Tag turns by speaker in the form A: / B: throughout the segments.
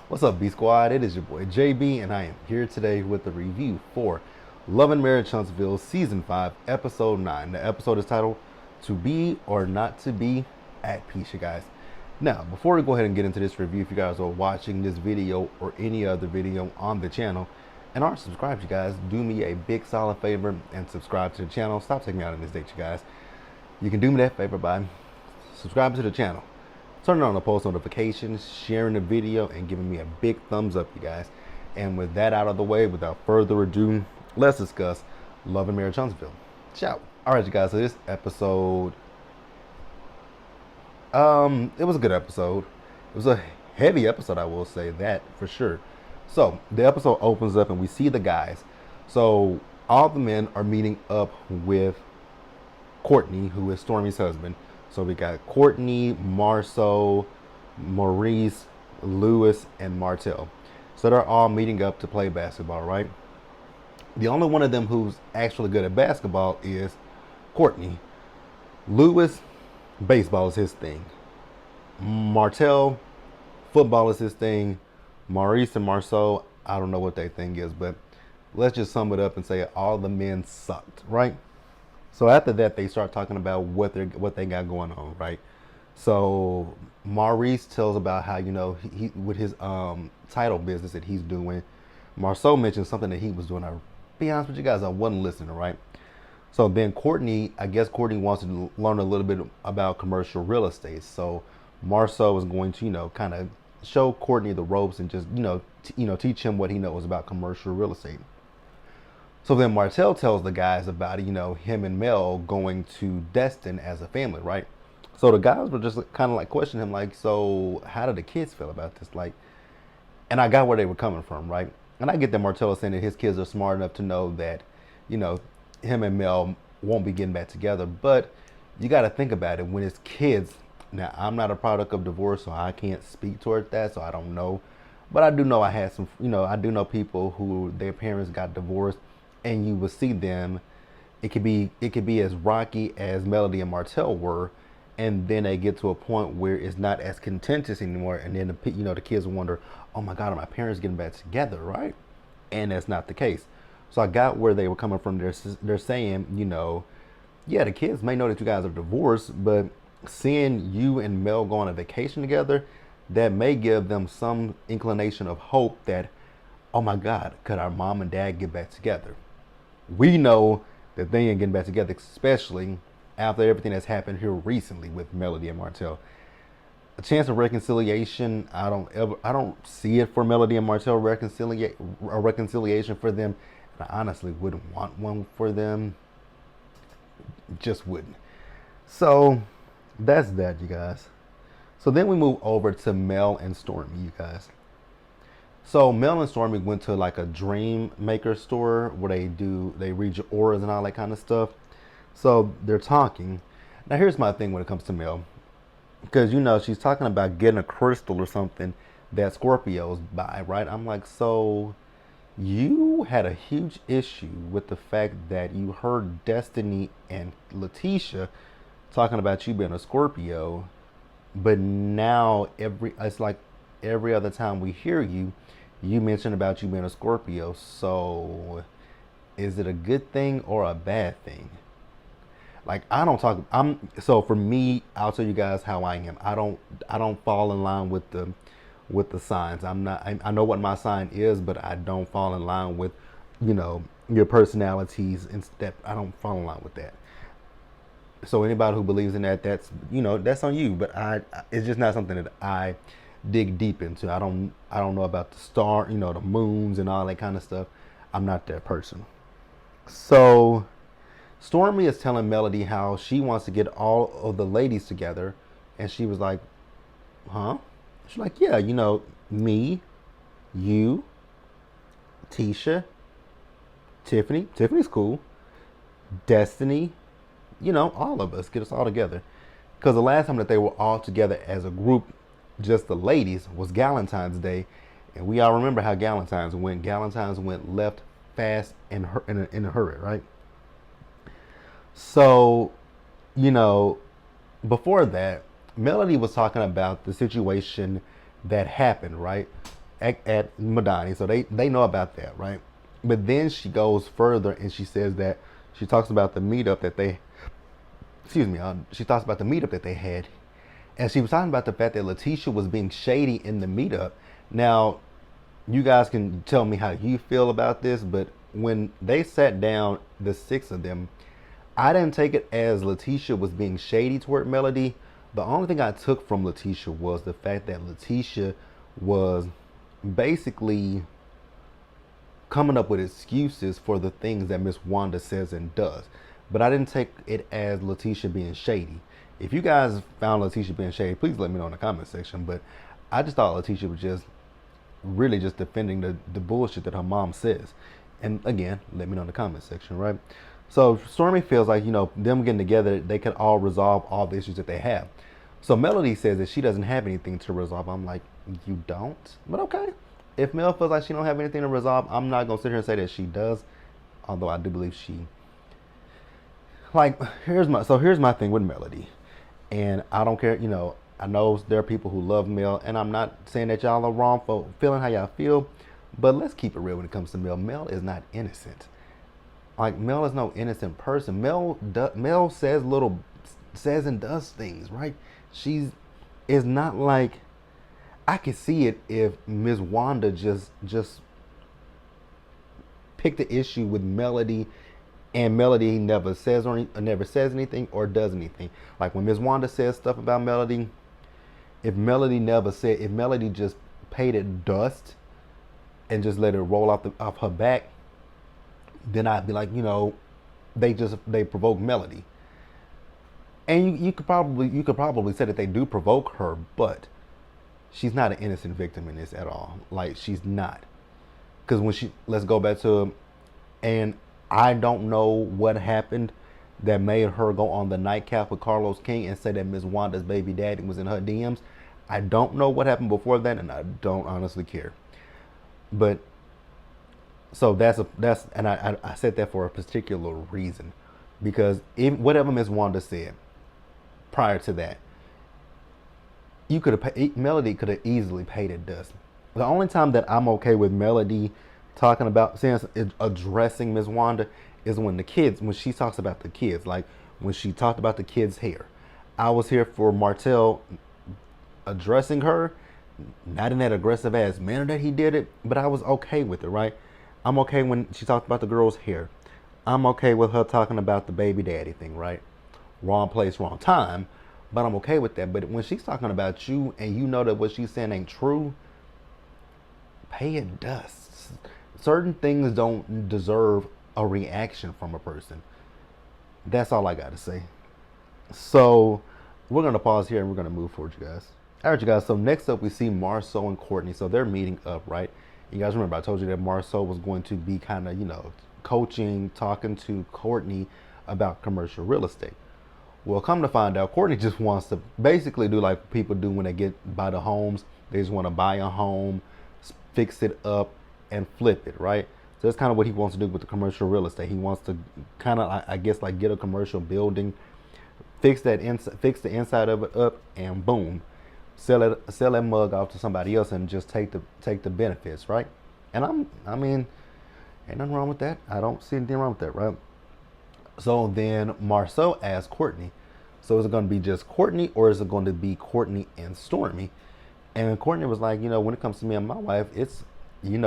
A: What's up, B Squad? It is your boy JB, and I am here today with the review for Love and Marriage Huntsville Season 5, Episode 9. The episode is titled To Be or Not to Be at Peace, you guys. Now, before we go ahead and get into this review, if you guys are watching this video or any other video on the channel and aren't subscribed, you guys, do me a big solid favor and subscribe to the channel. Stop taking me out on this date, you guys. You can do me that favor by subscribing to the channel, turning on the post notifications, sharing the video, and giving me a big thumbs up, you guys. And with that out of the way, without further ado, let's discuss Love and Marriage Huntsville. Ciao. All right, you guys. So this episode, it was a good episode. It was a heavy episode, I will say that for sure. So the episode opens up and we see the guys. So all the men are meeting up with Courtney, who is Stormy's husband. So we got Courtney, Marceau, Maurice, Lewis, and Martell. So they're all meeting up to play basketball, right? The only one of them who's actually good at basketball is Courtney. Lewis, baseball is his thing. Martell, football is his thing. Maurice and Marceau, I don't know what their thing is, but let's just sum it up and say all the men sucked, right? So after that, they start talking about what they got going on, right? So Maurice tells about how, you know, he with his title business that he's doing. Marceau mentioned something that he was doing. I'll be honest with you guys, I wasn't listening, right? So then Courtney, I guess Courtney wants to learn a little bit about commercial real estate. So Marceau is going to, you know, kind of show Courtney the ropes and just, teach him what he knows about commercial real estate. So then Martell tells the guys about, him and Mel going to Destin as a family, right? So the guys were just kind of like questioning him, like, so how did the kids feel about this? Like, and I got where they were coming from, right? And I get that Martell is saying that his kids are smart enough to know that, him and Mel won't be getting back together. But you got to think about it when it's kids. Now, I'm not a product of divorce, so I can't speak towards that, so I don't know. But I do know I had some, I do know people who their parents got divorced, and you will see them. It could be as rocky as Melody and Martell were, and then they get to a point where it's not as contentious anymore, and then the kids wonder, oh my God, are my parents getting back together, right? And that's not the case. So I got where they were coming from. They're saying, yeah, the kids may know that you guys are divorced, but seeing you and Mel go on a vacation together, that may give them some inclination of hope that, oh my God, could our mom and dad get back together? We know that they ain't getting back together, especially after everything that's happened here recently with Melody and Martell. A chance of reconciliation, I don't see it for Melody and Martell. A reconciliation for them, and I honestly wouldn't want one for them. Just wouldn't. So that's that, you guys. So then we move over to Mel and Stormy, you guys. So Mel and Stormy went to like a dream maker store where they read your auras and all that kind of stuff. So they're talking. Now here's my thing when it comes to Mel, because she's talking about getting a crystal or something that Scorpios buy, right? I'm like, so you had a huge issue with the fact that you heard Destiny and Letitia talking about you being a Scorpio, but now it's like every other time we hear you, you mention about you being a Scorpio. So is it a good thing or a bad thing? Like, I don't talk. So for me, I'll tell you guys how I am. I don't fall in line with the signs. I'm not. I know what my sign is, but I don't fall in line with, your personalities and step. I don't fall in line with that. So anybody who believes in that, that's on you. But it's just not something that I dig deep into. I don't know about the star, the moons and all that kind of stuff. I'm not that person. So Stormy is telling Melody how she wants to get all of the ladies together, and she was like, huh? She's like, yeah, me, you, Tisha, Tiffany. Tiffany's cool. Destiny, all of us, get us all together. Because the last time that they were all together as a group, just the ladies, was Galentine's Day. And we all remember how Galentine's went. Galentine's went left fast and in a hurry, right? So, before that, Melody was talking about the situation that happened, right? at Madani, so they know about that, right? But then she goes further and she says that she talks about the meetup that they, excuse me, she talks about the meetup that they had, and she was talking about the fact that Letitia was being shady in the meetup. Now, you guys can tell me how you feel about this, but when they sat down, the six of them, I didn't take it as Letitia was being shady toward Melody. The only thing I took from Letitia was the fact that Letitia was basically coming up with excuses for the things that Miss Wanda says and does. But I didn't take it as Letitia being shady. If you guys found Letitia being shady, please let me know in the comment section. But I just thought Letitia was just really just defending the bullshit that her mom says. And again, let me know in the comment section, right? So Stormy feels like, them getting together, they can all resolve all the issues that they have. So Melody says that she doesn't have anything to resolve. I'm like, you don't? But okay. If Mel feels like she don't have anything to resolve, I'm not going to sit here and say that she does. Although I do believe she, like, here's my thing with Melody. And I don't care, I know there are people who love Mel, and I'm not saying that y'all are wrong for feeling how y'all feel, but let's keep it real when it comes to Mel. Mel is not innocent. Like, Mel is no innocent person. Mel says and does things, right? She's is not like, I could see it if Ms. Wanda just picked the issue with Melody, and Melody never says anything or does anything. Like when Ms. Wanda says stuff about Melody, if Melody just paid it dust and just let it roll off her back, then I'd be like, they provoke Melody. And you could probably say that they do provoke her, but she's not an innocent victim in this at all. Like, she's not. Because let's go back to, and I don't know what happened that made her go on the nightcap with Carlos King and say that Miss Wanda's baby daddy was in her DMs. I don't know what happened before that, and I don't honestly care. But so I said that for a particular reason, because whatever Miss Wanda said prior to that, Melody could have easily paid it dust. The only time that I'm okay with Melody talking about addressing Miss Wanda is when she talks about the kids, like when she talked about the kids' hair. I was here for Martell addressing her, not in that aggressive ass manner that he did it, but I was okay with it, right? I'm okay when she talked about the girl's hair. I'm okay with her talking about the baby daddy thing, right? Wrong place, wrong time, but I'm okay with that. But when she's talking about you and you know that what she's saying ain't true, pay it dust. Certain things don't deserve a reaction from a person. That's all I got to say. So we're going to pause here and we're going to move forward, you guys. All right, you guys. So next up, we see Marceau and Courtney. So they're meeting up, right? You guys remember I told you that Marceau was going to be kind of, coaching, talking to Courtney about commercial real estate. Well, come to find out, Courtney just wants to basically do like people do when they buy the homes. They just want to buy a home, fix it up, and flip it, right? So that's kind of what he wants to do with the commercial real estate. He wants to kind of, I guess, like get a commercial building, fix the inside of it up, and boom, sell that mug off to somebody else and just take the benefits, right? And ain't nothing wrong with that. I don't see anything wrong with that, right? So then Marceau asked Courtney, so is it going to be just Courtney or is it going to be Courtney and Stormy? And Courtney was like, when it comes to me and my wife, it's, we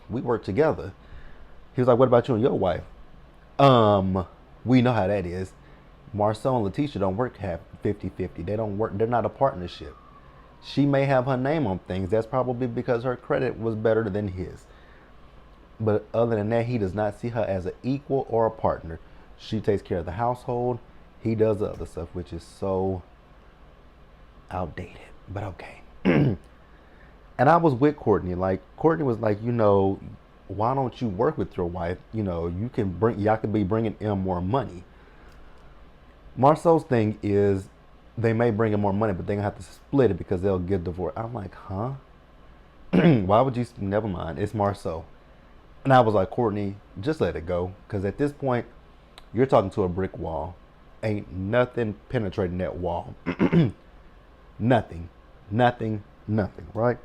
A: work together. He was like, what about you and your wife? We know how that is. Marceau and Letitia don't work half 50-50. They don't work. They're not a partnership. She may have her name on things. That's probably because her credit was better than his. But other than that, he does not see her as an equal or a partner. She takes care of the household. He does the other stuff, which is so outdated. But okay. And I was with Courtney. Like, Courtney was like, why don't you work with your wife? Y'all could be bringing in more money. Marceau's thing is they may bring in more money, but they're going to have to split it because they'll get divorced. I'm like, huh? Why would you? Never mind. It's Marceau. And I was like, Courtney, just let it go. Because at this point, you're talking to a brick wall. Ain't nothing penetrating that wall. Nothing, right?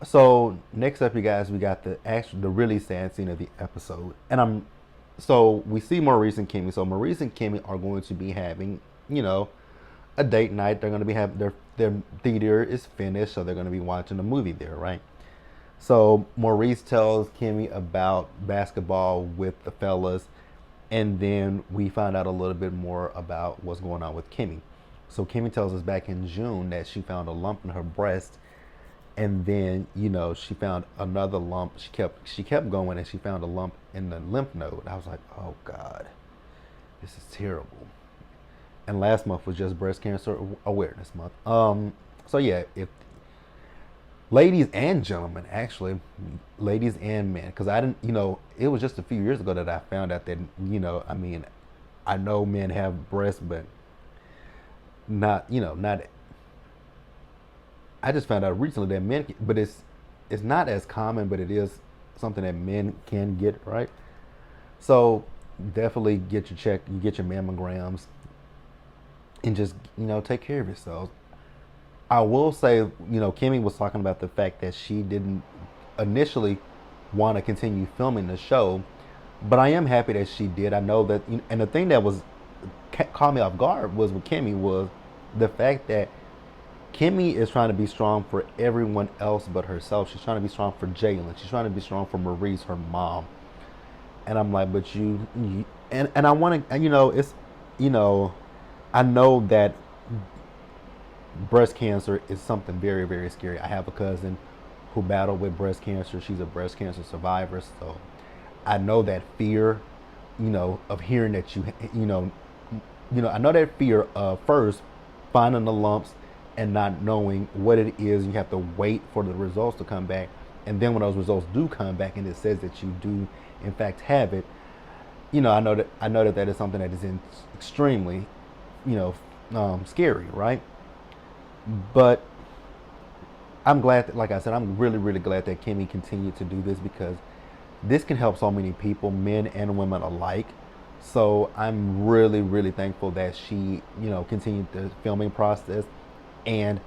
A: So next up, you guys, we got the really sad scene of the episode, and so we see Maurice and Kimmy. So Maurice and Kimmy are going to be having, you know, a date night. They're going to be having their theater is finished, so they're going to be watching a movie there, right? So Maurice tells Kimmy about basketball with the fellas, and then we find out a little bit more about what's going on with Kimmy. So Kimmy tells us back in June that she found a lump in her breast, and then she found another lump. She kept going, and she found a lump in the lymph node. I was like, oh God, this is terrible. And last month was just breast cancer awareness month. So yeah, if ladies and gentlemen, actually, ladies and men, because I didn't, it was just a few years ago that I found out that, I mean, I know men have breasts, but not. I just found out recently that men, but it's not as common, but it is something that men can get, right? So definitely get your check, you get your mammograms, and just take care of yourselves. I will say, Kimmy was talking about the fact that she didn't initially want to continue filming the show, but I am happy that she did. I know that, and the thing that was caught me off guard was with Kimmy was the fact that Kimmy is trying to be strong for everyone else but herself. She's trying to be strong for Jalen. She's trying to be strong for Maurice, her mom. And I'm like, but and I want to, it's, I know that breast cancer is something very, very scary. I have a cousin who battled with breast cancer. She's a breast cancer survivor. So I know that fear, of hearing that I know that fear of first finding the lumps and not knowing what it is. You have to wait for the results to come back. And then when those results do come back and it says that you do in fact have it, I know that is something that is extremely, scary, right? But I'm glad that, like I said, I'm really, really glad that Kimmy continued to do this because this can help so many people, men and women alike. So I'm really, really thankful that she, continued the filming process. And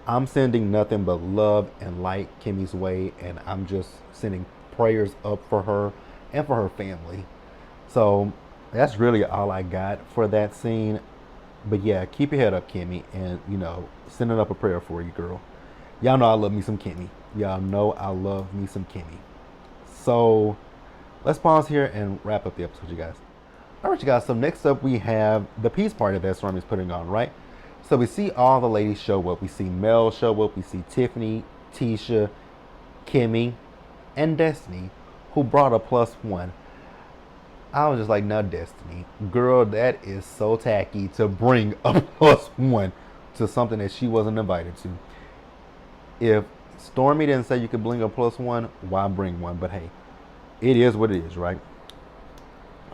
A: I'm sending nothing but love and light Kimmy's way. And I'm just sending prayers up for her and for her family. So that's really all I got for that scene. But yeah, keep your head up, Kimmy, and sending up a prayer for you, girl. Y'all know I love me some Kimmy. Y'all know I love me some Kimmy. So let's pause here and wrap up the episode, you guys. All right, you guys. So next up, we have the peace party that Storm is putting on, right? So we see all the ladies show up. We see Mel show up. We see Tiffany, Tisha, Kimmy, and Destiny, who brought a +1. I was just like, no, Destiny, girl, that is so tacky to bring a +1 to something that she wasn't invited to. If Stormy didn't say you could bring a +1, why bring one? But hey, it is what it is, right?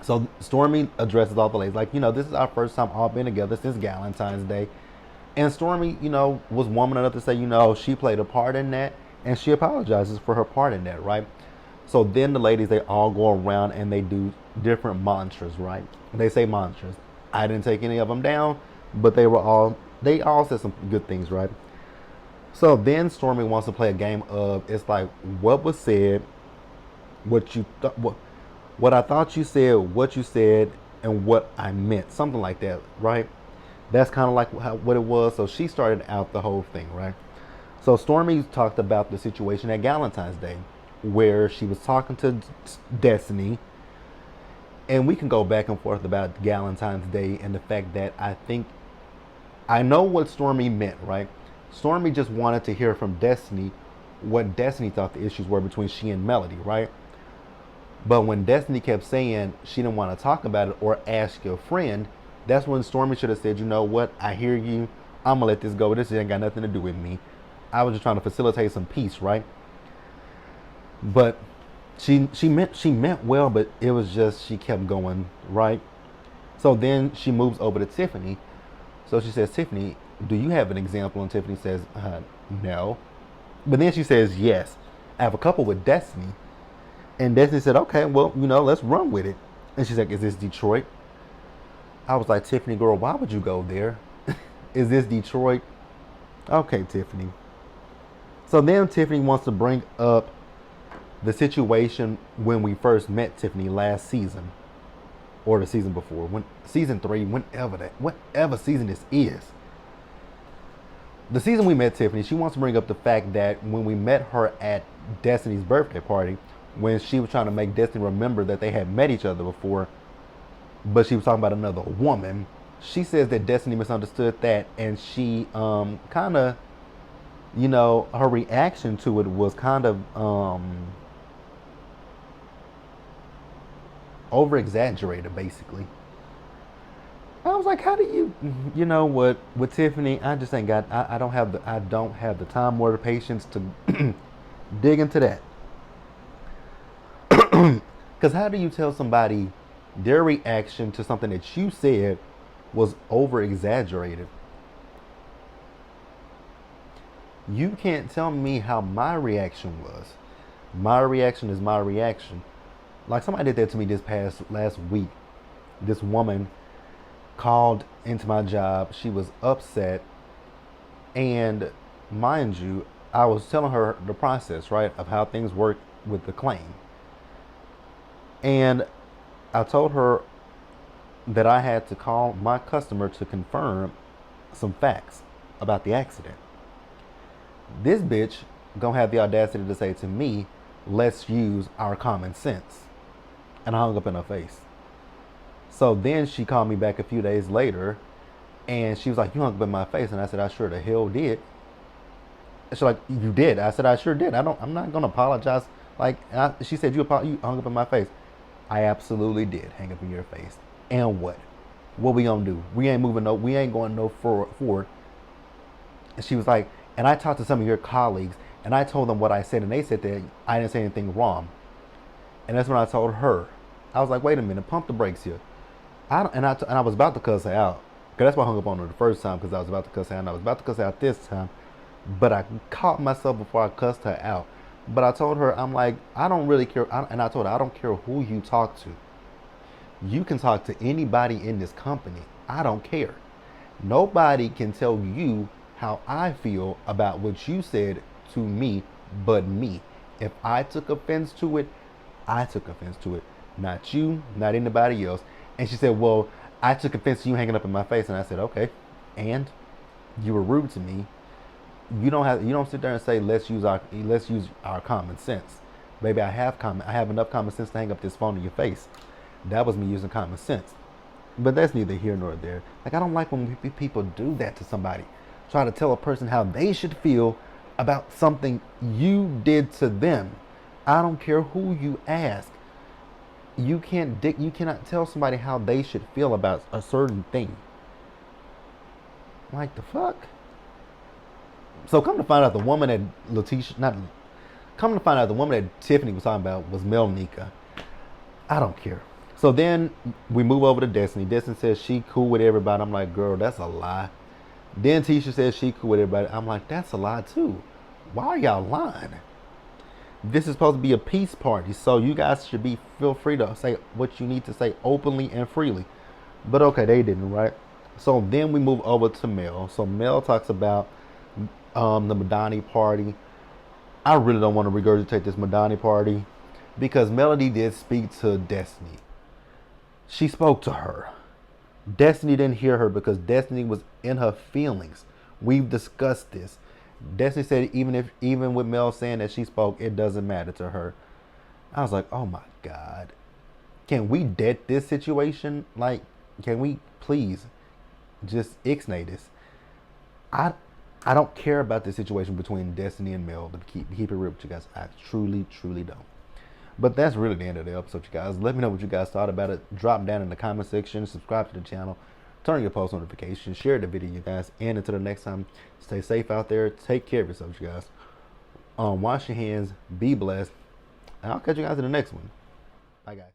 A: So Stormy addresses all the ladies like, this is our first time all being together since Valentine's Day. And Stormy, was woman enough to say, she played a part in that and she apologizes for her part in that, right? So then the ladies, they all go around and they do different mantras, right? They say mantras. I didn't take any of them down, but they all said some good things, right? So then Stormy wants to play a game of, it's like, what was said, what I thought you said, what you said, and what I meant, something like that, right? That's kind of like what it was. So she started out the whole thing, right? So Stormy talked about the situation at Valentine's Day, where she was talking to Destiny, and we can go back and forth about Valentine's Day and the fact that I know what Stormy meant, right? Stormy just wanted to hear from Destiny what Destiny thought the issues were between she and Melody, right? But when Destiny kept saying she didn't want to talk about it or ask your friend, that's when Stormy should have said, you know what, I hear you. I'm going to let this go. This ain't got nothing to do with me. I was just trying to facilitate some peace, right? But she meant well, but it was just she kept going, right? So then she moves over to Tiffany. So she says, Tiffany, do you have an example? And Tiffany says, no. But then she says, yes. I have a couple with Destiny. And Destiny said, okay, well, let's run with it. And she's like, is this Detroit? I was like, Tiffany, girl, why would you go there? Is this Detroit? Okay, Tiffany. So then Tiffany wants to bring up the situation when we first met Tiffany last season, or the season before, when season 3, whatever season this is. The season we met Tiffany, she wants to bring up the fact that when we met her at Destiny's birthday party, when she was trying to make Destiny remember that they had met each other before, but she was talking about another woman. She says that Destiny misunderstood that, and she kind of, her reaction to it was kind of over exaggerated, basically. I was like, how do you know what, with Tiffany, I just ain't got, I don't have the time or the patience to dig into that. Because how do you tell somebody their reaction to something that you said was over exaggerated? You can't tell me how my reaction was. My reaction is my reaction. Like, somebody did that to me last week. This woman called into my job. She was upset. And mind you, I was telling her the process, right, of how things work with the claim. And I told her that I had to call my customer to confirm some facts about the accident. This bitch gonna have the audacity to say to me, let's use our common sense. And I hung up in her face. So then she called me back a few days later, and she was like, you hung up in my face. And I said, I sure the hell did. She's like, you did? I said, I sure did. I'm not gonna apologize. She said, you hung up in my face. I absolutely did hang up in your face. And what? What we gonna do? We ain't going no forward. And she was like, and I talked to some of your colleagues, and I told them what I said, and they said that I didn't say anything wrong. And that's when I told her. I was like, wait a minute, pump the brakes here. I was about to cuss her out. Because that's why I hung up on her the first time, because I was about to cuss her out, and I was about to cuss her out this time. But I caught myself before I cussed her out. But I told her, I'm like, I don't really care. And I told her, I don't care who you talk to. You can talk to anybody in this company. I don't care. Nobody can tell you how I feel about what you said to me but me. If I took offense to it, I took offense to it. Not you, not anybody else. And she said, well, I took offense to you hanging up in my face. And I said, okay. And you were rude to me. You don't sit there and say, let's use our common sense. Baby, I have enough common sense to hang up this phone in your face. That was me using common sense. But that's neither here nor there. Like, I don't like when people do that to somebody. Try to tell a person how they should feel about something you did to them. I don't care who you ask. You cannot tell somebody how they should feel about a certain thing. Like, the fuck? So come to find out, the woman that Tiffany was talking about was Melnika. I don't care. So then we move over to Destiny. Destiny says she cool with everybody. I'm like, girl, that's a lie. Then Tisha says she cool with everybody. I'm like, that's a lie too. Why are y'all lying? This is supposed to be a peace party, so you guys should feel free to say what you need to say openly and freely. But okay, they didn't, right? So then we move over to Mel. So Mel talks about the Madani party. I really don't want to regurgitate this Madani party because Melody did speak to Destiny. She spoke to her. Destiny didn't hear her because Destiny was in her feelings. We've discussed this. Destiny said even with Mel saying that she spoke, it doesn't matter to her. I was like, oh my God. Can we dead this situation? Like, can we please just ixnay this? I don't care about the situation between Destiny and Mel, to keep it real with you guys. I truly, truly don't. But that's really the end of the episode, you guys. Let me know what you guys thought about it. Drop down in the comment section. Subscribe to the channel. Turn on your post notifications. Share the video, you guys. And until the next time, stay safe out there. Take care of yourselves, you guys. Wash your hands. Be blessed. And I'll catch you guys in the next one. Bye, guys.